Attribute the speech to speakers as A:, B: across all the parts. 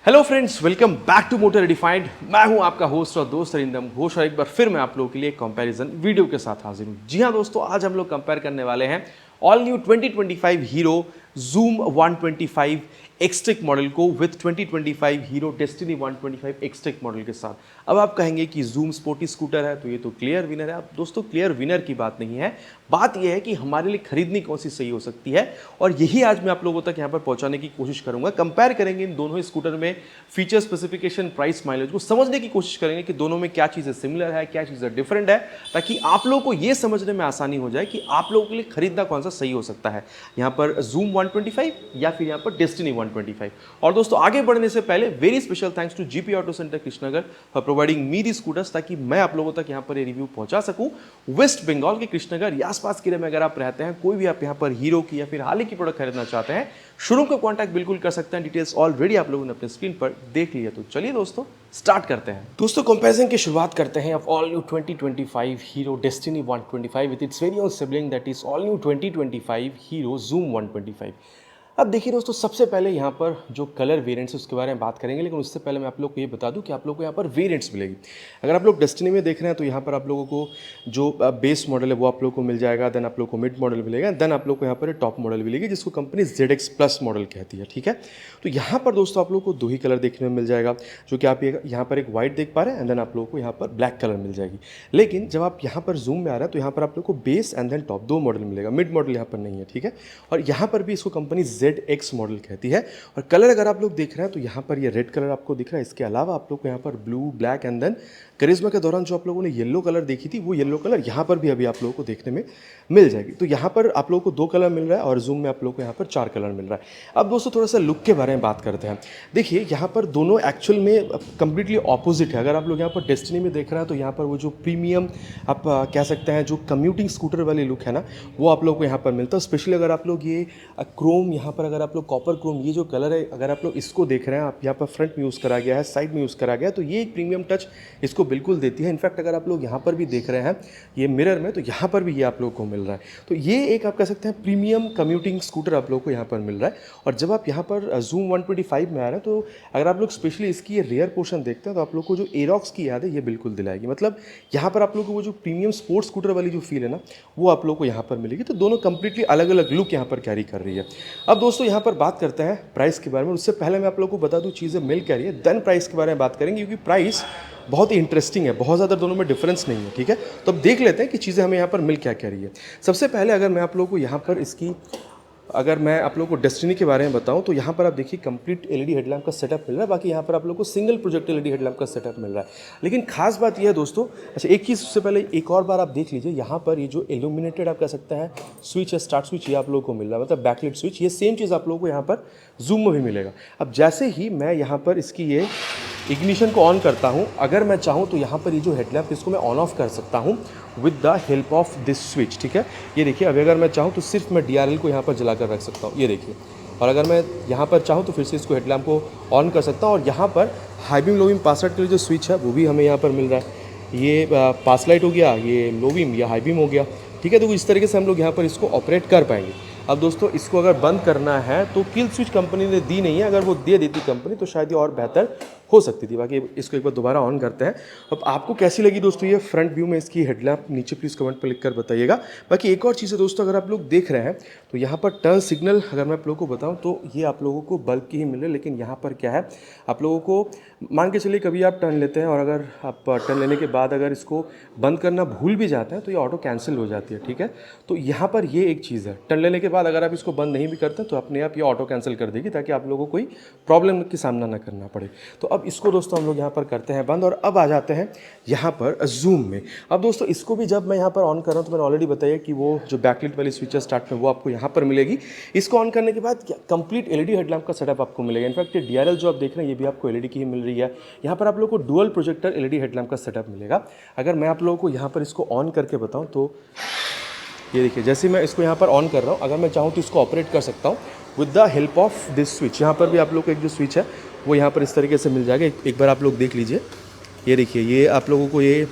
A: Hello friends, welcome back to motor redefined. मैं हूं आपका होस्ट और दोस्त अरिंदम घोष और एक बार फिर मैं आप लोगों के लिए कंपैरिजन वीडियो के साथ हाजिर हूं। जी हां दोस्तों, आज हम लोग कंपेयर करने वाले हैं all new 2025 Hero Zoom 125 Xtec model को with 2025 Hero Destini 125 Xtec model के साथ। अब आप कहेंगे कि जूम स्पोर्टी स्कूटर है तो ये तो क्लियर विनर है। अब दोस्तों, क्लियर विनर की बात नहीं है, बात यह है कि हमारे लिए खरीदनी कौन सी सही हो सकती है, और यही आज मैं आप लोगों तक यहाँ पर पहुंचाने की कोशिश करूंगा। कंपेयर करेंगे इन दोनों ही स्कूटर में फीचर, स्पेसिफिकेशन, प्राइस, माइलेज को समझने की कोशिश करेंगे कि दोनों में क्या चीज़ें सिमिलर है, क्या चीज़ें डिफरेंट है, ताकि आप लोगों को यह समझने में आसानी हो जाए कि आप लोगों के लिए खरीदना कौन सा सही हो सकता है, यहाँ पर जूम 125 या फिर यहाँ पर डेस्टिनी 125। और दोस्तों, आगे बढ़ने से पहले very special thanks to GP auto centre Krishnanagar for providing me the scooters, ताकि मैं आप लोगों तक यहाँ पर ये रिव्यू पहुंचा सकूं। वेस्ट बंगाल के कृष्णनगर या आसपास के एरिया में अगर आप रहते हैं, कोई भी आप यहाँ पर हीरो की या फिर हाल ही की प्रोडक्ट खरीदना चाहते हैं, शोरूम का कॉन्टैक्ट बिल्कुल कर सकते हैं। डिटेल्स ऑलरेडी आप लोगों ने अपने स्क्रीन पर देख लिया। तो चलिए दोस्तों, स्टार्ट करते हैं। दोस्तों, कंपैरिजन की शुरुआत करते हैं of all new 2025 Hero Destini 125 with its very own sibling, that is all new 2025 Hero Zoom 125। अब देखिए दोस्तों, सबसे पहले यहाँ पर जो कलर वेरिएंट्स है उसके बारे में बात करेंगे, लेकिन उससे पहले मैं आप लोग को ये बता दूं कि आप लोग को यहाँ पर वेरिएंट्स मिलेगी। अगर आप लोग डेस्टिनी में देख रहे हैं तो यहाँ पर आप लोगों को जो बेस मॉडल है वो आप लोग को मिल जाएगा, देन आप लोग को मिड मॉडल मिलेगा, देन आप लोग को यहाँ पर टॉप मॉडल मिलेगी जिसको कंपनी ZX प्लस मॉडल कहती है। ठीक है, तो यहाँ पर दोस्तों आप लोग को दो ही कलर देखने में मिल जाएगा, जो कि आप यहाँ पर एक व्हाइट देख पा रहे हैं, एंड देन आप लोगों को यहाँ पर ब्लैक कलर मिल जाएगी। लेकिन जब आप यहाँ पर जूम में आ रहे हैं तो यहाँ पर आप लोग को बेस एंड देन टॉप दो मॉडल मिलेगा, मिड मॉडल यहाँ पर नहीं है। ठीक है, और यहाँ पर भी इसको कंपनी ZX मॉडल कहती है। और कलर अगर आप लोग देख रहे हैं तो यहाँ पर ये रेड कलर आपको दिख रहा है, इसके अलावा आप लोग को यहाँ पर ब्लू, ब्लैक एंड देन करिश्मा के दौरान जो आप लोगों ने येलो कलर देखी थी वो येलो कलर यहाँ पर भी अभी आप लोगों को देखने में मिल जाएगी। तो यहाँ पर आप लोगों को दो कलर मिल रहा है और जूम में आप लोगों को यहाँ पर चार कलर मिल रहा है। अब दोस्तों, थोड़ा सा लुक के बारे में बात करते हैं। देखिए, यहाँ पर दोनों एक्चुअल में कंप्लीटली ऑपोजिट है। अगर आप लोग यहाँ पर डेस्टिनी में देख रहे हैं तो यहाँ पर वो जो प्रीमियम आप कह सकते हैं जो कम्यूटिंग स्कूटर वाली लुक है ना, वो आप लोग को यहाँ पर मिलता है। स्पेशली अगर आप लोग ये क्रोम, यहाँ पर अगर आप लोग कॉपर क्रोम, ये जो कलर है, अगर आप लोग इसको देख रहे हैं, आप यहाँ पर फ्रंट में यूज़ करा गया है, साइड में यूज़ करा गया है, तो ये एक प्रीमियम टच इसको बिल्कुल देती है। इनफैक्ट अगर आप लोग यहाँ पर भी देख रहे हैं ये मिरर में, तो यहाँ पर भी ये आप लोग को मिल रहा है। तो ये एक आप कह सकते हैं प्रीमियम कम्यूटिंग स्कूटर आप लोग को यहाँ पर मिल रहा है। और जब आप यहाँ पर जूम 125 में आ रहे हैं तो अगर आप लोग स्पेशली इसकी ये रियर पोर्शन देखते हैं तो आप लोग को जो एरोक्स की याद है ये बिल्कुल दिलाएगी। मतलब यहाँ पर आप लोग को वो जो प्रीमियम स्पोर्ट्स स्कूटर वाली जो फील है ना, वो आप लोग को यहाँ पर मिलेगी। तो दोनों कंप्लीटली अलग अलग लुक यहाँ पर कैरी कर रही है। अब दोस्तों, यहाँ पर बात करते हैं प्राइस के बारे में। उससे पहले मैं आप लोग को बता दूँ चीज़ें मिल क्या रही है, देन प्राइस के बारे में बात करेंगे, क्योंकि प्राइस बहुत ही इंटरेस्टिंग है, बहुत ज़्यादा दोनों में डिफरेंस नहीं है। ठीक है, तो अब देख लेते हैं कि चीज़ें हमें यहाँ पर मिल क्या क्या रही है। सबसे पहले अगर मैं आप लोगों को यहाँ पर इसकी अगर मैं आप लोगों को डेस्टिनी के बारे में बताऊं तो यहाँ पर आप देखिए कंप्लीट LED हेडलैम्प का सेटअप मिल रहा है। बाकी यहाँ पर आप लोगों को सिंगल प्रोजेक्ट LED हेडलैम्प का सेटअप मिल रहा है। लेकिन खास बात यह है दोस्तों, अच्छा एक चीज़ उससे पहले एक और बार आप देख लीजिए, यहाँ पर ये जो इल्यूमिनेटेड आप कह सकते हैं स्विच है, स्टार्ट स्विच, ये आप लोगों को मिल रहा है, मतलब बैकलाइट स्विच। ये सेम चीज़ आप लोगों को यहाँ पर जूम में भी मिलेगा। अब जैसे ही मैं यहाँ पर इसकी ये इग्निशन को ऑन करता हूँ, अगर मैं चाहूँ तो यहाँ पर ये जो हेडलैम्प इसको मैं ऑन ऑफ कर सकता हूँ with the help of this switch. ठीक है, ये देखिए, अब अगर मैं चाहूँ तो सिर्फ मैं DRL को यहाँ पर जला कर रख सकता हूँ, ये देखिए। और अगर मैं यहाँ पर चाहूँ तो फिर से इसको हेडलैम्प को ऑन कर सकता हूँ। और यहाँ पर हाई बीम, लो बीम, पास लाइट के लिए जो स्विच है वो भी हमें यहाँ पर मिल रहा है। ये पास लाइट हो गया, ये लो बीम या हाई बीम हो गया। ठीक है, तो इस तरीके से हम लोग यहाँ पर इसको ऑपरेट कर पाएंगे। अब दोस्तों, इसको अगर बंद करना है तो किल स्विच कंपनी ने दी नहीं है, अगर वो दे देती कंपनी तो शायद ये और बेहतर हो सकती थी। बाकी इसको एक बार दोबारा ऑन करते हैं। अब आपको कैसी लगी दोस्तों ये फ्रंट व्यू में इसकी हेडलैम्प, नीचे प्लीज़ कमेंट पर लिख कर बताइएगा। बाकी एक और चीज़ है दोस्तों, अगर आप लोग देख रहे हैं तो यहाँ पर टर्न सिग्नल अगर मैं आप लोगों को बताऊँ तो ये आप लोगों को बल्ब की ही मिल रही है। लेकिन यहाँ पर क्या है, आप लोगों को मान के चलिए कभी आप टर्न लेते हैं और अगर आप टर्न लेने के बाद अगर इसको बंद करना भूल भी जाते हैं तो ये ऑटो कैंसिल हो जाती है। ठीक है, तो यहाँ पर ये एक चीज़ है, टर्न लेने के बाद अगर आप इसको बंद नहीं भी करते तो अपने आप ये ऑटो कैंसिल कर देगी, ताकि आप लोगों को कोई प्रॉब्लम की सामना ना करना पड़े। तो अब इसको दोस्तों हम लोग यहाँ पर करते हैं बंद, और अब आ जाते हैं यहाँ पर जूम में। अब दोस्तों, इसको भी जब मैं यहाँ पर ऑन कर रहा हूँ तो मैंने ऑलरेडी बताया कि वो जो बैकलाइट वाली स्विच है स्टार्ट में, वो आपको यहाँ पर मिलेगी। इसको ऑन करने के बाद कंप्लीट LED हेडलैम्प का सेटअप आपको मिलेगा। इनफैक्ट ये DRL जो आप देख रहे हैं ये भी आपको LED की ही मिल रही है। यहाँ पर आप लोग को डुअल प्रोजेक्टर LED हेडलैम्प का सेटअप मिलेगा। अगर मैं आप लोगों को यहाँ पर इसको ऑन करके बताऊँ तो ये देखिए, जैसे मैं इसको यहाँ पर ऑन कर रहा हूँ, अगर मैं चाहूँ तो इसको ऑपरेट कर सकता हूँ with the help of this switch. यहाँ पर भी आप लोग को एक जो स्विच है वो यहाँ पर इस तरीके से मिल जाएगा। एक बार आप लोग देख लीजिए, ये देखिए, ये आप लोगों को ये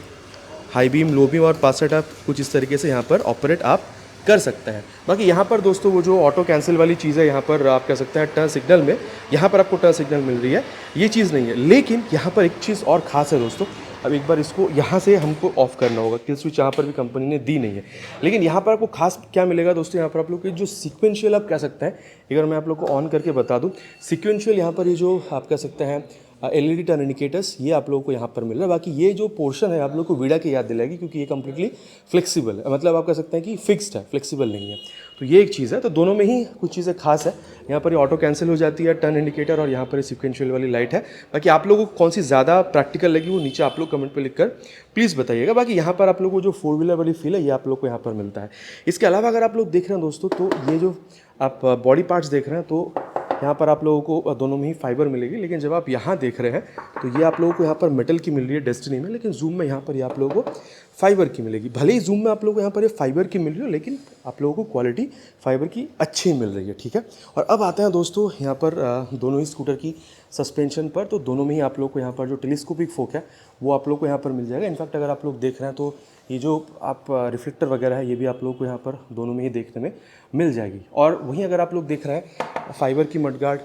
A: हाई बीम, लो बीम और पास लाइट आप कुछ इस तरीके से यहाँ पर ऑपरेट आप कर सकते हैं। बाकी यहाँ पर दोस्तों वो जो ऑटो कैंसिल वाली चीज़ है, यहाँ पर आप कह सकते हैं टर्न सिग्नल में, यहाँ पर आपको टर्न सिग्नल मिल रही है, ये चीज़ नहीं है। लेकिन यहाँ पर एक चीज़ और ख़ास है दोस्तों, अब एक बार इसको यहाँ से हमको ऑफ करना होगा, किल स्विच यहाँ पर भी कंपनी ने दी नहीं है। लेकिन यहाँ पर आपको खास क्या मिलेगा दोस्तों, यहाँ पर आप लोग के जो सीक्वेंशियल आप कह सकते हैं, अगर मैं आप लोग को ऑन करके बता दूँ, सीक्वेंशियल यहाँ पर ये जो आप कह सकते हैं LED टर्न इंडिकेटर्स, ये आप लोगों को यहाँ पर मिल रहा है। बाकी ये जो पोर्शन है आप लोग को वीडा की याद दिलाएगी, क्योंकि ये कम्प्लीटली फ्लेक्सिबल है, मतलब आप कह सकते हैं कि फिक्स्ड है, फ्लेक्सिबल नहीं है। तो ये एक चीज़ है। तो दोनों में ही कुछ चीज़ें खास है। यहाँ पर ये ऑटो कैंसिल हो जाती है टर्न इंडिकेटर, और यहाँ पर सिक्वेंशियल वाली लाइट है। बाकी आप लोगों को कौन सी ज़्यादा प्रैक्टिकल लगी वो नीचे आप लोग कमेंट पे लिखकर प्लीज़ बताइएगा। बाकी यहाँ पर आप लोगों को जो 4 व्हीलर वाली फील है ये आप लोग को यहाँ पर मिलता है। इसके अलावा अगर आप लोग देख रहे हैं दोस्तों, तो ये जो आप बॉडी पार्ट्स देख रहे हैं, तो यहाँ पर आप लोगों को दोनों में ही फाइबर मिलेगी। लेकिन जब आप यहाँ देख रहे हैं तो ये आप लोगों को यहाँ पर मेटल की मिल रही है डेस्टिनी में, लेकिन जूम में यहाँ पर ये आप लोगों को फाइबर की मिलेगी। भले ही जूम में आप लोगों को यहाँ पर ये फाइबर की मिल रही है, लेकिन आप लोगों को क्वालिटी फाइबर की अच्छी मिल रही है, ठीक है। और अब आते हैं दोस्तों यहाँ पर दोनों ही स्कूटर की सस्पेंशन पर। तो दोनों में ही आप लोग को यहाँ पर जो टेलीस्कोपिक फोक है वो आप लोग को यहाँ पर मिल जाएगा। इनफैक्ट अगर आप लोग देख रहे हैं तो ये जो आप रिफ्लेक्टर वगैरह है ये भी आप लोग को यहाँ पर दोनों में ही देखने में मिल जाएगी। और वहीं अगर आप लोग देख रहे हैं फाइबर की मडगार्ड,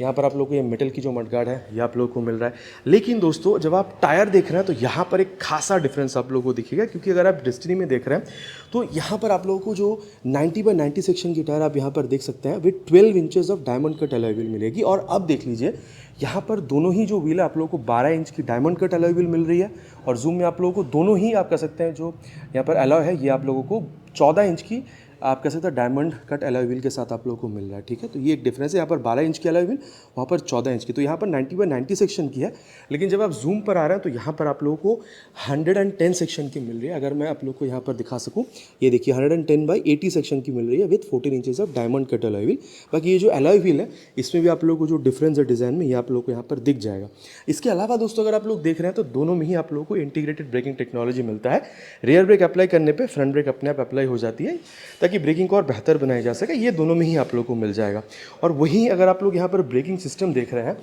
A: यहाँ पर आप लोग को ये मेटल की जो मडगार्ड है ये आप लोग को मिल रहा है। लेकिन दोस्तों जब आप टायर देख रहे हैं तो यहाँ पर एक खासा डिफरेंस आप लोगों को दिखेगा, क्योंकि अगर आप डेस्टिनी में देख रहे हैं तो यहाँ पर आप लोगों को जो 90/90 सेक्शन की टायर आप यहाँ पर देख सकते हैं with 12 inches of diamond cut alloy wheel मिलेगी। और अब देख लीजिए यहाँ पर दोनों ही जो व्हील है आप लोगों को 12 इंच की डायमंड कट अलॉय व्हील मिल रही है। और जूम में आप लोगों को दोनों ही आप कह सकते हैं जो यहाँ पर अलॉय है ये आप लोगों को 14 इंच की आप कह सकते हैं डायमंड कट अलॉय व्हील के साथ आप लोगों को मिल रहा है, ठीक है। तो ये एक डिफरेंस है, यहाँ पर 12 इंच की अलॉय व्हील, वहाँ पर 14 इंच की। तो यहाँ पर 90/90 सेक्शन की है, लेकिन जब आप जूम पर आ रहे हैं तो यहाँ पर आप लोगों को 110 सेक्शन की मिल रही है। अगर मैं आप लोग को यहाँ पर दिखा सकूँ, ये देखिए 110/80 सेक्शन की मिल रही है with 14 inches of diamond cut alloy wheel. बाकी ये जो अलॉय व्हील है इसमें भी आप लोगों को जो डिफरेंस है डिज़ाइन में ये आप लोग को यहाँ पर दिख जाएगा। इसके अलावा दोस्तों अगर आप लोग देख रहे हैं तो दोनों में ही आप लोगों को इंटीग्रेटेड ब्रेकिंग टेक्नोलॉजी मिलता है। रियर ब्रेक अप्लाई करने पर फ्रंट ब्रेक अपने आप अप्लाई हो जाती है, ताकि ब्रेकिंग को और बेहतर बनाया जा सके। ये दोनों में ही आप लोग को मिल जाएगा। और वहीं अगर आप लोग यहाँ पर ब्रेकिंग सिस्टम देख रहे हैं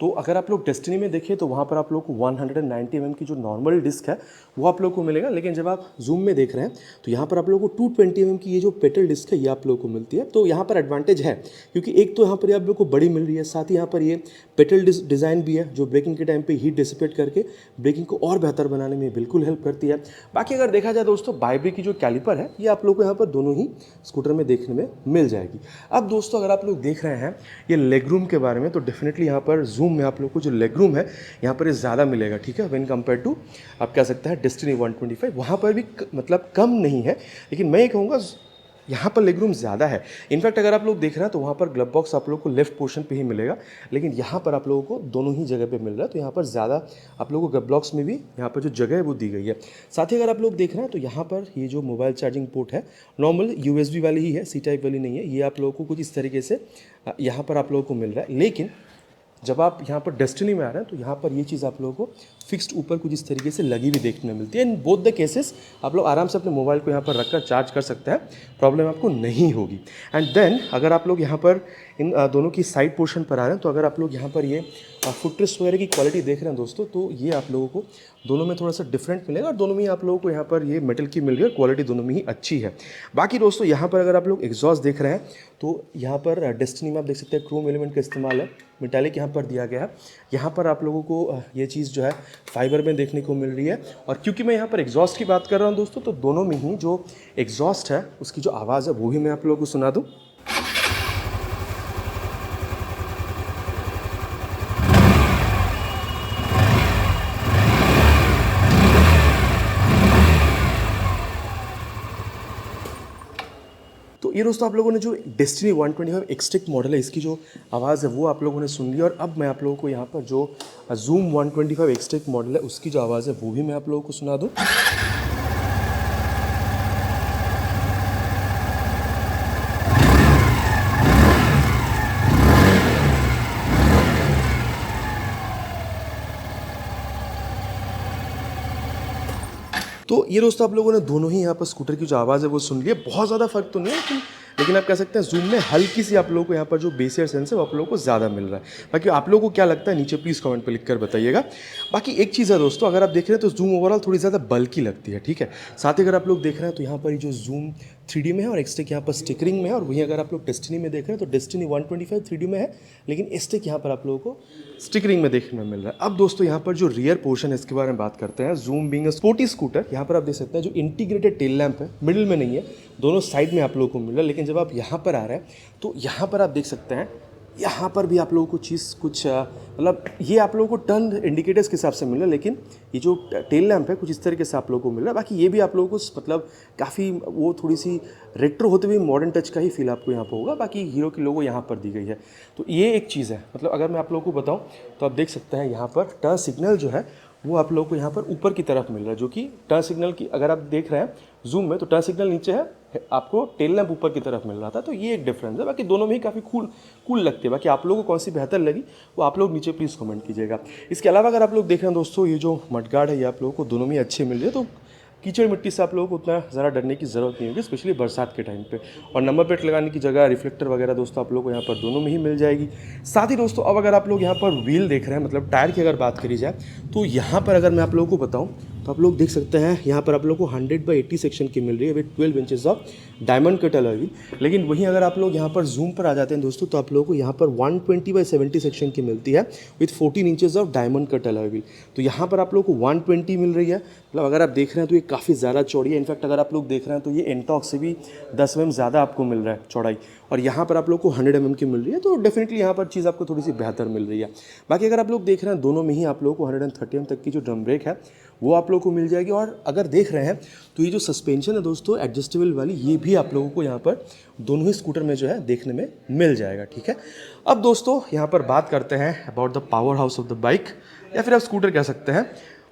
A: तो अगर आप लोग डेस्टिनी में देखें तो वहाँ पर आप लोग को 190 mm की जो नॉर्मल डिस्क है वो आप लोग को मिलेगा। लेकिन जब आप जूम में देख रहे हैं तो यहाँ पर आप लोग को 220 mm की ये जो पेटल डिस्क है ये आप लोग को मिलती है। तो यहाँ पर एडवांटेज है, क्योंकि एक तो यहाँ पर आप लोग को बड़ी मिल रही है, साथ ही यहाँ पर ये पेटल डिज़ाइन भी है जो ब्रेकिंग के टाइम पे हीट डिसिपेट करके ब्रेकिंग को और बेहतर बनाने में बिल्कुल हेल्प करती है। बाकी अगर देखा जाए दोस्तों बाइब्रेक की जो कैलिपर है ये आप लोग को यहाँ पर दोनों ही स्कूटर में देखने में मिल जाएगी। अब दोस्तों अगर आप लोग देख रहे हैं ये लेग रूम के बारे में, तो डेफिनेटली यहाँ पर जूम में आप लोग को जो लेग रूम है यहाँ पर ये ज़्यादा मिलेगा, ठीक है, व्हेन कंपेयर टू आप कह सकते हैं डेस्टिनी 125। वहाँ पर भी मतलब कम नहीं है, लेकिन मैं ये कहूँगा यहाँ पर लेग रूम ज़्यादा है। इनफैक्ट अगर आप लोग देख रहे हैं तो वहाँ पर ग्लव बॉक्स आप लोग को लेफ्ट पोर्शन पे ही मिलेगा, लेकिन यहाँ पर आप लोगों को दोनों ही जगह पे मिल रहा है। तो यहाँ पर ज़्यादा आप लोगों को ग्लव बॉक्स में भी यहाँ पर जो जगह है वो दी गई है। साथ ही अगर आप लोग देख रहे हैं तो यहाँ पर ये जो मोबाइल चार्जिंग पोर्ट है नॉर्मल USB वाली ही है, C टाइप वाली नहीं है। ये आप लोगों को कुछ इस तरीके से यहाँ पर आप लोगों को मिल रहा है। लेकिन जब आप यहाँ पर डेस्टिनी में आ रहे हैं तो यहाँ पर ये चीज़ आप लोगों को फिक्स्ड ऊपर कुछ इस तरीके से लगी हुई देखने में मिलती है। इन बोथ द केसेस आप लोग आराम से अपने मोबाइल को यहाँ पर रखकर चार्ज कर सकते हैं, प्रॉब्लम आपको नहीं होगी। एंड देन अगर आप लोग यहाँ पर इन दोनों की साइड पोर्शन पर आ रहे हैं तो अगर आप लोग यहाँ पर ये फुटरेस्ट वगैरह की क्वालिटी देख रहे हैं दोस्तों, तो ये आप लोगों को दोनों में थोड़ा सा डिफरेंट मिलेगा। और दोनों में ही आप लोगों को यहाँ पर ये मेटल की मिल रही है, क्वालिटी दोनों में ही अच्छी है। बाकी दोस्तों यहाँ पर अगर आप लोग एग्जॉस्ट देख रहे हैं तो यहाँ पर डेस्टिनी में आप देख सकते हैं क्रोम एलिमेंट का इस्तेमाल है, मेटालिक यहाँ पर दिया गया है। यहाँ पर आप लोगों को ये चीज़ जो है फाइबर में देखने को मिल रही है। और क्योंकि मैं यहाँ पर एग्जॉस्ट की बात कर रहा हूँ दोस्तों, तो दोनों में ही जो एग्जॉस्ट है उसकी जो आवाज़ है वो भी मैं आप लोगों को सुना दूँ। तो ये दोस्तों आप लोगों ने जो डेस्टिनी 125 एक्सटेक मॉडल है इसकी जो आवाज़ है वो आप लोगों ने सुन ली। और अब मैं आप लोगों को यहाँ पर जो जूम 125 एक्सटेक मॉडल है उसकी जो आवाज़ है वो भी मैं आप लोगों को सुना दूँ। तो ये दोस्तों आप लोगों ने दोनों ही यहाँ पर स्कूटर की जो आवाज़ है वो सुन ली है। बहुत ज़्यादा फर्क तो नहीं है, लेकिन आप कह सकते हैं जूम में हल्की सी आप लोगों को यहाँ पर जो बेस एयर सेंस है वो आप लोगों को ज़्यादा मिल रहा है। बाकी आप लोगों को क्या लगता है नीचे प्लीज़ कमेंट पे लिख कर बताइएगा। बाकी एक चीज़ है दोस्तों, अगर आप देख रहे हैं तो जूम ओवरऑल थोड़ी ज़्यादा बल्की लगती है, ठीक है। साथ ही अगर आप लोग देख रहे हैं तो यहाँ पर जो जूम 3D में है और एक्सटेक यहाँ पर स्टिकरिंग में है। और वहीं अगर आप लोग डेस्टिनी में देख रहे हैं तो डेस्टिनी 125 3D में है, लेकिन एक्सटेक यहाँ पर आप लोगों को स्टिकरिंग में देखने में मिल रहा है। अब दोस्तों यहाँ पर जो रियर पोर्शन है इसके बारे में बात करते हैं। Zoom being a sporty scooter, यहाँ पर आप देख सकते हैं जो इंटीग्रेटेड टेल लैंप है मिडिल में नहीं है, दोनों साइड में आप लोगों को मिल रहा है। लेकिन जब आप यहाँ पर आ रहे हैं तो यहाँ पर आप देख सकते हैं यहाँ पर भी आप लोगों को चीज़ कुछ मतलब ये आप लोगों को टर्न इंडिकेटर्स के हिसाब से मिल रहा है, लेकिन ये जो टेल लैंप है कुछ इस तरीके से आप लोगों को मिल रहा है। बाकी ये भी आप लोगों को मतलब काफ़ी वो थोड़ी सी रेट्रो होते हुए मॉडर्न टच का ही फील आपको यहाँ पर होगा। बाकी हीरो की लोगो यहाँ पर दी गई है, तो ये एक चीज़ है। मतलब अगर मैं आप लोगों को बताऊँ तो आप देख सकते हैं यहाँ पर टर्न सिग्नल जो है वो आप लोगों को यहाँ पर ऊपर की तरफ मिल रहा है, जो कि टर्न सिग्नल की अगर आप देख रहे हैं जूम में तो टर्न सिग्नल नीचे है, आपको टेल लैंप ऊपर की तरफ मिल रहा था। तो ये एक डिफरेंस है। बाकी दोनों में ही काफ़ी कूल लगते हैं। बाकी आप लोगों को कौन सी बेहतर लगी वो आप लोग नीचे प्लीज़ कमेंट कीजिएगा। इसके अलावा अगर आप लोग देख रहे हैं दोस्तों ये जो मडगार्ड है ये आप लोगों को दोनों में अच्छे मिल रहे हैं, तो कीचड़ मिट्टी से आप लोगों को उतना ज़्यादा डरने की ज़रूरत नहीं होगी, स्पेशली बरसात के टाइम पे। और नंबर प्लेट लगाने की जगह रिफ्लेक्टर वगैरह दोस्तों आप लोगों को यहाँ पर दोनों में ही मिल जाएगी। साथ ही दोस्तों अब अगर आप लोग यहाँ पर व्हील देख रहे हैं, मतलब टायर की अगर बात करी जाए तो यहाँ पर अगर मैं आप लोगों को बताऊँ तो आप लोग देख सकते हैं यहाँ पर आप लोग को 100/80 सेक्शन की मिल रही है with 12 inches of diamond cut alloy wheel. लेकिन वहीं अगर आप लोग यहाँ पर जूम पर आ जाते हैं दोस्तों तो आप लोगों को यहाँ पर 120/70 सेक्शन की मिलती है with 14 inches of diamond cut alloy wheel. तो यहाँ पर आप लोग को 120 मिल रही है। मतलब अगर आप देख रहे हैं तो ये काफ़ी ज़्यादा चौड़ी है। इनफैक्ट अगर आप लोग देख रहे हैं तो ये एंटॉक्स से भी 10 mm ज़्यादा आपको मिल रहा है चौड़ाई, और यहाँ पर आप लोग को 100 mm की मिल रही है। तो डेफिनेटली यहाँ पर चीज़ आपको थोड़ी सी बेहतर मिल रही है। बाकी अगर आप लोग देख रहे हैं दोनों में ही आप लोगों को 130 mm तक की जो ड्रम ब्रेक है वो आप लोगों को मिल जाएगी। और अगर देख रहे हैं तो ये जो सस्पेंशन है दोस्तों एडजस्टेबल वाली, ये भी आप लोगों को यहाँ पर दोनों ही स्कूटर में जो है देखने में मिल जाएगा। ठीक है, अब दोस्तों यहाँ पर बात करते हैं about the power house of the bike, या फिर आप स्कूटर कह सकते हैं,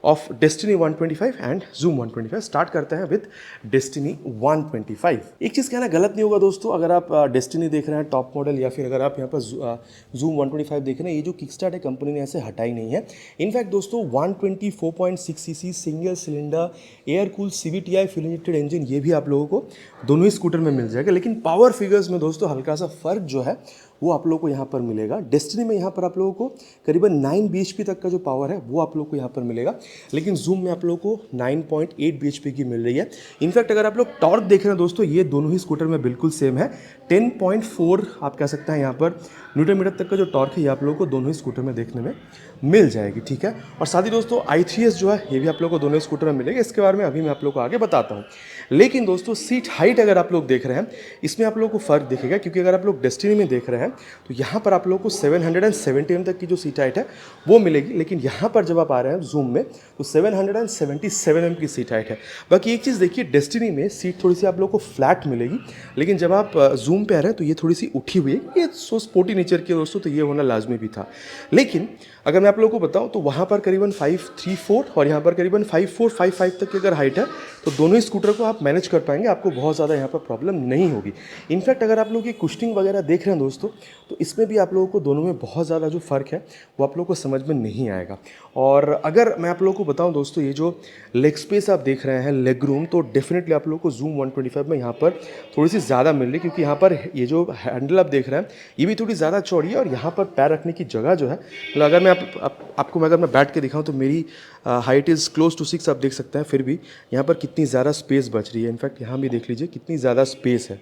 A: of destiny 125 and zoom 125। Start करते हैं विद डेस्टिनी 125। एक चीज़ कहना गलत नहीं होगा दोस्तों, अगर आप डेस्टिनी देख रहे हैं टॉप मॉडल, या फिर अगर आप यहाँ पर जूम 125 देख रहे हैं, ये जो किकस्टार्ट है कंपनी ने ऐसे हटाई नहीं है। इनफैक्ट दोस्तों 124.6 CC single cylinder air cool CVTi fuel injected engine ये भी आप लोगों को दोनों ही स्कूटर में मिल जाएगा। लेकिन पावर फिगर्स में दोस्तों हल्का सा फर्क जो है वो आप लोगों को यहाँ पर मिलेगा। डेस्टिनी में यहाँ पर आप लोगों को करीबन 9 bhp तक का जो पावर है वो आप लोगों को यहाँ पर मिलेगा, लेकिन जूम में आप लोगों को 9.8 bhp की मिल रही है। इनफैक्ट अगर आप लोग टॉर्क देख रहे हैं दोस्तों ये दोनों ही स्कूटर में बिल्कुल सेम है। 10.4 आप कह सकते हैं यहाँ पर न्यूटन मीटर तक का जो टॉर्क है ये आप लोगों को दोनों ही स्कूटर में देखने में मिल जाएगी। ठीक है, और साथ ही दोस्तों i3s जो है ये भी आप लोगों को दोनों ही स्कूटर में मिलेगा। इसके बारे में अभी मैं आप लोगों को आगे बताता हूँ। लेकिन दोस्तों सीट हाइट अगर आप लोग देख रहे हैं इसमें आप लोगों को फ़र्क दिखेगा, क्योंकि अगर आप लोग डेस्टिनी में देख रहे हैं तो यहाँ पर आप लोगों को 770 mm तक की जो सीट हाइट है वो मिलेगी, लेकिन यहाँ पर जब आप आ रहे हैं जूम में तो 777 mm की सीट हाइट है। बाकी एक चीज़ देखिए, डेस्टिनी में सीट थोड़ी सी आप लोगों को फ्लैट मिलेगी, लेकिन जब आप जूम पे आ रहे हैं तो ये थोड़ी सी उठी हुई है। ये सो स्पोर्टी नेचर की दोस्तों, तो ये होना लाजमी भी था। लेकिन अगर मैं आप लोगों को बताऊं तो वहाँ पर करीबन 534 और यहाँ पर करीबन 5455 तक की अगर हाइट है तो दोनों ही स्कूटर को आप मैनेज कर पाएंगे, आपको बहुत ज़्यादा यहाँ पर प्रॉब्लम नहीं होगी। इनफैक्ट अगर आप लोग ये कुशनिंग वगैरह देख रहे हैं दोस्तों तो इसमें भी आप लोगों को दोनों में बहुत ज़्यादा जो फ़र्क है वो आप लोगों को समझ में नहीं आएगा। और अगर मैं आप लोगों को बताऊँ दोस्तों ये जो लेग स्पेस आप देख रहे हैं, लेग रूम, तो डेफिनेटली आप लोगों को जूम 125 में यहाँ पर थोड़ी सी ज़्यादा मिल रही है, क्योंकि यहाँ पर ये जो हैंडल आप देख रहे हैं ये भी थोड़ी ज़्यादा चौड़ी है। और यहाँ पर पैर रखने की जगह जो है, मतलब अगर मैं आपको अगर मैं बैठ के दिखाऊं तो मेरी हाइट इज़ क्लोज टू 6 आप देख सकते हैं, फिर भी यहाँ पर कितनी ज़्यादा स्पेस बच रही है। इनफैक्ट यहाँ भी देख लीजिए कितनी ज़्यादा स्पेस है।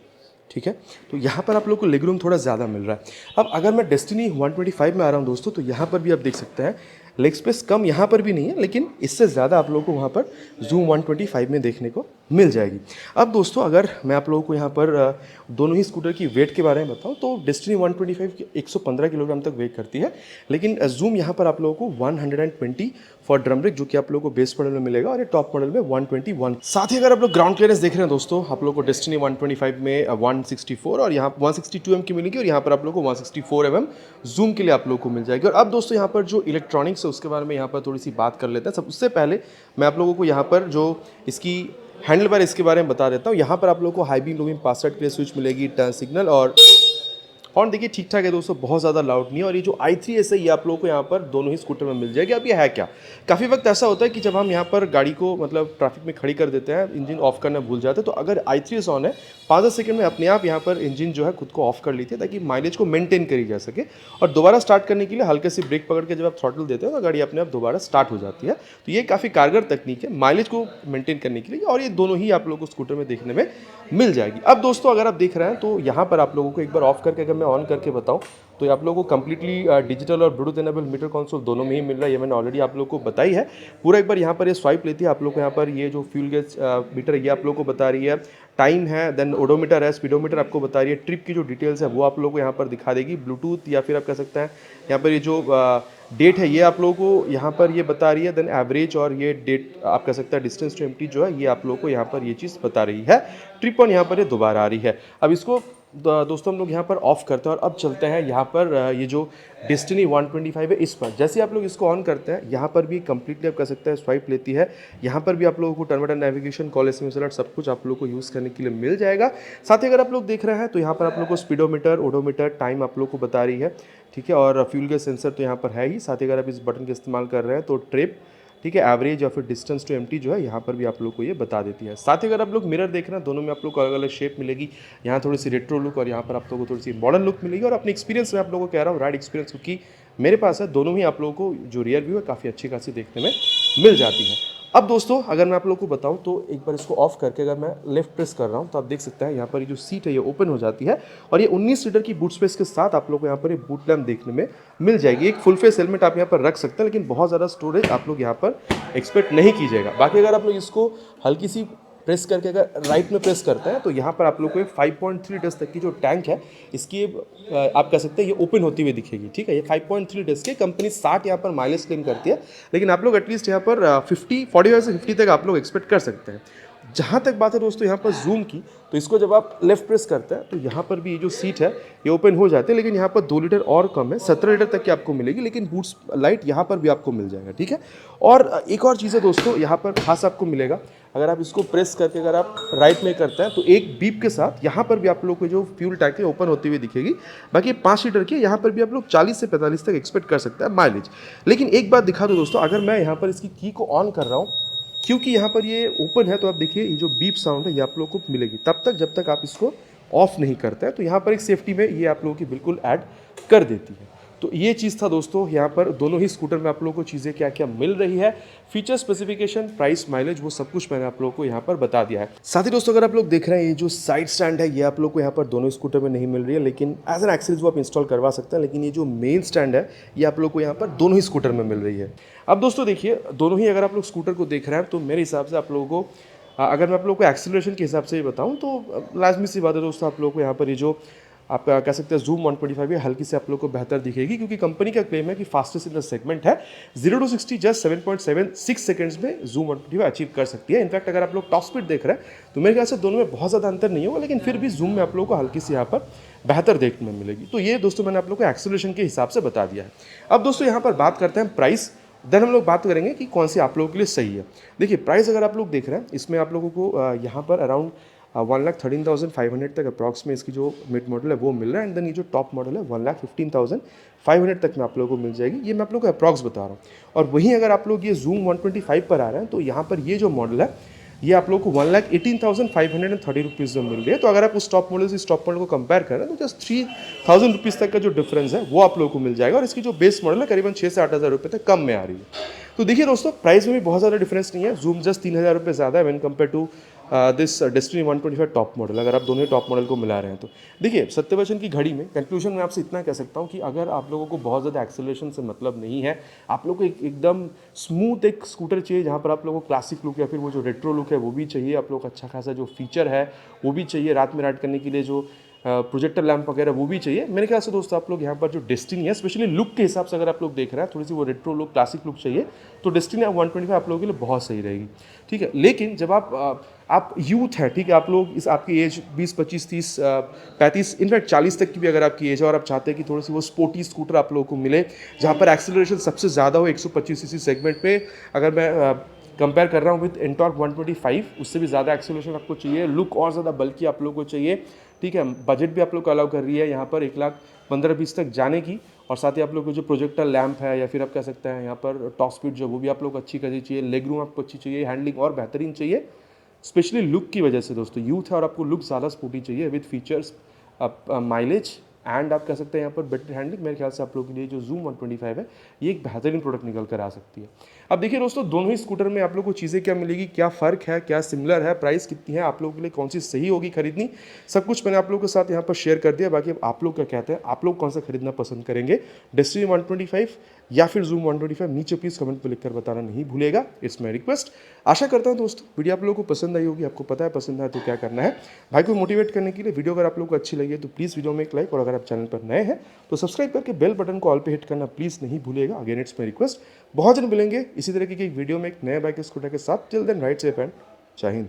A: ठीक है, तो यहाँ पर आप लोग को लेग रूम थोड़ा ज़्यादा मिल रहा है। अब अगर मैं डेस्टिनी 125 में आ रहा हूँ दोस्तों तो यहाँ पर भी आप देख सकते हैं लेग स्पेस कम यहाँ पर भी नहीं है, लेकिन इससे ज़्यादा आप लोगों को वहाँ पर जूम 125 में देखने को मिल जाएगी। अब दोस्तों अगर मैं आप लोगों को यहाँ पर दोनों ही स्कूटर की वेट के बारे में बताऊँ तो डेस्टिनी 125 115 किलोग्राम तक वेट करती है, लेकिन जूम यहाँ पर आप लोगों को 120 फॉर ड्रम ब्रेक जो कि आप लोगों को बेस मॉडल में मिलेगा, और ये टॉप मॉडल में 121। साथ ही अगर आप लोग ग्राउंड क्लियरेंस देख रहे हैं दोस्तों, आप लोगों को डेस्टिनी 125 में 164 और यहाँ 162 mm की मिलेगी, और यहाँ पर आप लोगों को 164 mm जूम के लिए आप लोगों को मिल जाएगी। और अब दोस्तों यहाँ पर जो इलेक्ट्रॉनिक्स है उसके बारे में यहाँ पर थोड़ी सी बात कर लेते हैं। सबसे पहले मैं आप लोगों को यहाँ पर जो इसकी हैंडल बार इसके बारे में बता देता हूँ। यहाँ पर आप लोगों को high beam low beam pass out के लिए स्विच मिलेगी, टर्न सिग्नल, और हॉर्न देखिए ठीक ठाक है दोस्तों, बहुत ज़्यादा लाउड नहीं है। और ये जो i3s है ये आप लोगों को यहाँ पर दोनों ही स्कूटर में मिल जाएगी। अब ये है क्या, काफ़ी वक्त ऐसा होता है कि जब हम यहाँ पर गाड़ी को मतलब ट्रैफिक में खड़ी कर देते हैं, इंजन ऑफ करना भूल जाते हैं, तो अगर i3s ऑन है 5-10 सेकंड में अपने आप यहाँ पर इंजन जो है खुद को ऑफ कर लेती है, ताकि माइलेज को मेंटेन करी जा सके। और दोबारा स्टार्ट करने के लिए हल्के सी ब्रेक पकड़ के जब आप थ्रॉटल देते हो तो गाड़ी अपने आप दोबारा स्टार्ट हो जाती है। तो ये काफ़ी कारगर तकनीक है माइलेज को मेंटेन करने के लिए, और ये दोनों ही आप लोगों को स्कूटर में देखने में मिल जाएगी। अब दोस्तों अगर आप देख रहे हैं तो यहाँ पर आप लोगों को एक बार ऑफ करके अगर मैं ऑन करके बताऊँ तो ये आप लोगों को कंप्लीटली डिजिटल और ब्लूटूथ एनेबल मीटर कंसोल दोनों में ही मिल रहा है। ये मैंने ऑलरेडी आप लोगों को बताई है। पूरा एक बार यहाँ पर ये स्वाइप लेती है, आप लोग को यहाँ पर ये जो फ्यूल गेज मीटर ये आप लोगों को बता रही है, टाइम है, देन ओडोमीटर है, स्पीडोमीटर आपको बता रही है, ट्रिप की जो डिटेल्स है वो आप लोगों को यहाँ पर दिखा देगी। ब्लूटूथ या फिर आप कह सकते हैं यहाँ पर ये जो डेट है ये आप लोगों को यहाँ पर ये बता रही है। देन एवरेज और ये डेट आप कह सकते हैं डिस्टेंस टू एम्प्टी जो है ये आप लोगों को यहाँ पर ये चीज़ बता रही है। ट्रिप ऑन यहाँ पर ये दोबारा आ रही है। अब इसको दोस्तों हम लोग यहाँ पर ऑफ करते हैं और अब चलते हैं यहाँ पर ये जो डेस्टिनी 125 है इस पर। जैसे आप लोग इसको ऑन करते हैं यहाँ पर भी कंप्लीटली आप कह सकते हैं स्वाइप लेती है। यहाँ पर भी आप लोगों को turn by turn navigation, call SMS alert सब कुछ आप लोगों को यूज़ करने के लिए मिल जाएगा। साथ ही अगर आप लोग देख रहे हैं तो यहाँ पर आप लोग को स्पीडोमीटर, ओडोमीटर, टाइम आप लोग को बता रही है, ठीक है। और फ्यूल गैस सेंसर तो यहाँ पर है ही। साथ ही अगर आप इस बटन का इस्तेमाल कर रहे हैं तो ट्रिप, ठीक है, एवरेज या फिर डिस्टेंस टू एम्प्टी जो है यहाँ पर भी आप लोग को ये बता देती है। साथ ही अगर आप लोग मिरर देख रहे हैं दोनों में आप लोग को अलग अलग शेप मिलेगी। यहाँ थोड़ी सी रेट्रो लुक और यहाँ पर आप लोगों को थोड़ी सी मॉडर्न लुक मिलेगी। और अपने एक्सपीरियंस में आप लोगों को कह रहा हूँ, राइड एक्सपीरियंस क्योंकि मेरे पास है, दोनों ही आप लोगों को जो रियर व्यू है काफ़ी अच्छी खासी देखने में मिल जाती है। अब दोस्तों अगर मैं आप लोगों को बताऊं तो एक बार इसको ऑफ करके अगर मैं लेफ्ट प्रेस कर रहा हूं तो आप देख सकते हैं यहाँ पर ये जो सीट है ये ओपन हो जाती है। और ये 19 लीटर की बूट स्पेस के साथ आप लोग को यहाँ पर ये बूट लैम्प देखने में मिल जाएगी। एक फुल फेस हेलमेट आप यहाँ पर रख सकते हैं, लेकिन बहुत ज़्यादा स्टोरेज आप लोग यहाँ पर एक्सपेक्ट नहीं कीजिएगा। बाकी अगर आप लोग इसको हल्की सी प्रेस करके अगर राइट में प्रेस करते हैं तो यहाँ पर आप लोग को 5.3 लीटर्स तक की जो टैंक है इसकी आप कह सकते हैं ये ओपन होती हुई दिखेगी, ठीक है। ये 5.3 लीटर्स की कंपनी 60 यहाँ पर माइलेज क्लेम करती है, लेकिन आप लोग एटलीस्ट यहाँ पर 45 से 50 तक आप लोग एक्सपेक्ट कर सकते हैं। जहाँ तक बात है दोस्तों यहाँ पर जूम की, तो इसको जब आप लेफ्ट प्रेस करते हैं तो यहाँ पर भी ये जो सीट है ये ओपन हो जाती है, लेकिन यहाँ पर 2 लीटर और कम है, 17 लीटर तक की आपको मिलेगी, लेकिन बूट्स लाइट यहाँ पर भी आपको मिल जाएगा, ठीक है। और एक और चीज़ है दोस्तों यहाँ पर खास आपको मिलेगा, अगर आप इसको प्रेस करके अगर आप राइट में करते हैं तो एक बीप के साथ यहाँ पर भी आप लोग को जो फ्यूल टैंक है ओपन होती हुई दिखेगी। बाकी 5 लीटर की यहाँ पर भी आप लोग 40 से 45 तक एक्सपेक्ट कर सकते हैं माइलेज। लेकिन एक बात दिखा दो दोस्तों, अगर मैं यहाँ पर इसकी की को ऑन कर रहा हूँ, क्योंकि यहाँ पर ये ओपन है, तो आप देखिए ये जो बीप साउंड है ये आप लोगों को मिलेगी तब तक जब तक आप इसको ऑफ नहीं करते हैं। तो यहाँ पर एक सेफ्टी में ये आप लोगों की बिल्कुल ऐड कर देती है। तो ये चीज़ था दोस्तों, यहाँ पर दोनों ही स्कूटर में आप लोगों को चीज़ें क्या क्या मिल रही है, फीचर स्पेसिफिकेशन, प्राइस, माइलेज, वो सब कुछ मैंने आप लोगों को यहाँ पर बता दिया है। साथ ही दोस्तों अगर आप लोग देख रहे हैं ये जो साइड स्टैंड है ये आप लोग को यहाँ पर दोनों स्कूटर में नहीं मिल रही है, लेकिन एज एन एक्सेसरीज वो आप इंस्टॉल करवा सकते हैं। लेकिन ये जो मेन स्टैंड है ये आप लोग को यहाँ पर दोनों ही स्कूटर में मिल रही है। अब दोस्तों देखिए दोनों ही अगर आप लोग स्कूटर को देख रहे हैं तो मेरे हिसाब से आप लोगों को अगर मैं आप लोगों को एक्सीलरेशन के हिसाब से ये बताऊँ तो लाजमी सी बात है दोस्तों, आप लोगों को यहाँ पर ये जो आप कह सकते हैं जूम 125 हल्की से आप लोग को बेहतर दिखेगी, क्योंकि कंपनी का क्लेम है कि फास्टेस्ट इन द सेगमेंट है। 0 to 60 जस्ट 7.76 सेकंड्स में जूम 125 अचीव कर सकती है। इनफैक्ट अगर आप लोग टॉप स्पीड देख रहे हैं तो मेरे ख्याल से दोनों में बहुत ज़्यादा अंतर नहीं होगा, लेकिन फिर भी जूम में आप लोगों को हल्की सी यहाँ पर बेहतर देखने में मिलेगी। तो ये दोस्तों मैंने आप लोग को एक्सीलरेशन के हिसाब से बता दिया है। अब दोस्तों यहाँ पर बात करते हैं प्राइस, देन हम लोग बात करेंगे कि कौन सी आप लोगों के लिए सही है। देखिए प्राइस अगर आप लोग देख रहे हैं इसमें आप लोगों को यहाँ पर अराउंड 1,13,500 तक अप्रॉक्स में इसकी जो मिड मॉडल है वो मिल रहा है। एंड देन ये जो टॉप मॉडल है 1,15,500 तक में आप लोगों को मिल जाएगी। ये मैं आप लोगों को अप्रॉक्स बता रहा हूँ। और वहीं अगर आप लोग ये जूम 125 पर आ रहे हैं तो यहाँ पर ये जो मॉडल है ये आप लोग को 1,18,530 रुपीज़ में मिल रही है। तो अगर आप उस टॉप मॉडल से इस टॉप मॉडल को कंपेयर करें तो जस्ट 3,000 रुपीज़ तक का जो डिफरेंस है वो आप लोगों को मिल जाएगा। और इसकी जो बेस मॉडल है करीबन 6 से 8,000 रुपये तक कम में आ रही है। तो देखिए दोस्तों प्राइस में भी बहुत ज़्यादा डिफरेंस नहीं है। जूम जस्ट 3,000 रुपये ज़्यादा है when compare to this Destiny 125 top model. अगर आप दोनों टॉप मॉडल को मिला रहे हैं तो देखिए सत्यवचन की घड़ी में कंक्लूजन में आपसे इतना कह सकता हूँ कि अगर आप लोगों को बहुत ज़्यादा एक्सेलरेशन से मतलब नहीं है, आप लोगों को एकदम स्मूथ एक स्कूटर चाहिए जहाँ पर आप लोगों को क्लासिक लुक या फिर वो जो रेट्रो लुक है वो भी चाहिए, आप लोग अच्छा खासा जो फीचर है वो भी चाहिए, रात में राइड करने के लिए जो प्रोजेक्टर लैंप वगैरह वो भी चाहिए, मेरे ख्याल से दोस्तों आप लोग यहाँ पर जो डेस्टिनी है स्पेशली लुक के हिसाब से अगर आप लोग देख रहे हैं थोड़ी सी वो रेट्रो लुक, क्लासिक लुक चाहिए तो डेस्टिनी 125 आप लोगों के लिए बहुत सही रहेगी, ठीक है। लेकिन जब आप यूथ है, ठीक है, आप लोग इस आपकी एज 20, 25, 30, 35 इनफैक्ट 40 तक की भी अगर आपकी एज है और आप चाहते हैं कि थोड़ी सी वो स्पोर्टी स्कूटर आप लोगों को मिले जहाँ पर एक्सेलरेशन सबसे ज़्यादा हो 125 सीसी सेगमेंट पे, अगर मैं कंपेयर कर रहा हूँ विद एनटॉर्क 125 उससे भी ज़्यादा एक्सेलरेशन आपको चाहिए, लुक और ज़्यादा बल्कि आप लोगों को चाहिए, ठीक है, बजट भी आप लोग को अलाउ कर रही है यहाँ पर 1,15,20 तक जाने की। और साथ ही आप लोग को जो प्रोजेक्टर लैंप है या फिर आप कह सकते हैं यहाँ पर टॉप स्पीड जो वो भी आप लोग को अच्छी करनी चाहिए, लेग रूम आपको अच्छी चाहिए, हैंडलिंग और बेहतरीन चाहिए, स्पेशली लुक की वजह से दोस्तों। यूथ है और आपको लुक ज़्यादा स्पोर्टी चाहिए विद फीचर्स, माइलेज एंड आप कह सकते हैं यहाँ पर बेटर हैंडलिंग। मेरे ख्याल से आप लोगों के लिए जो Zoom 125 है ये एक बेहतरीन प्रोडक्ट निकल कर आ सकती है। अब देखिए दोस्तों, दोनों ही स्कूटर में आप लोग को चीज़ें क्या मिलेगी, क्या फ़र्क है, क्या सिमिलर है, प्राइस कितनी है, आप लोगों के लिए कौन सी सही होगी खरीदनी, सब कुछ मैंने आप लोगों के साथ यहाँ पर शेयर कर दिया। बाकी अब आप लोग क्या कहते हैं, आप लोग कौन सा खरीदना पसंद करेंगे, डेस्टिनी 125 या फिर Zoom 125? नीचे प्लीज़ कमेंट पर लिखकर बताना नहीं भूलेगा, इट्स माई रिक्वेस्ट। आशा करता हूँ दोस्तों वीडियो आप लोगों को पसंद आई होगी। आपको पता है पसंद है तो क्या करना है, भाई को मोटिवेट करने के लिए वीडियो अगर आप लोगों को अच्छी लगी है तो प्लीज़ वीडियो में एक लाइक, और अगर आप चैनल पर नए हैं तो सब्सक्राइब करके बेल बटन को ऑल पे हिट करना प्लीज़ नहीं भूलिएगा। Again it's my request. बहुत जल्द मिलेंगे इसी तरह की एक वीडियो में एक नए बाइक स्कूटर के साथ। Till then ride safe and Jai Hind.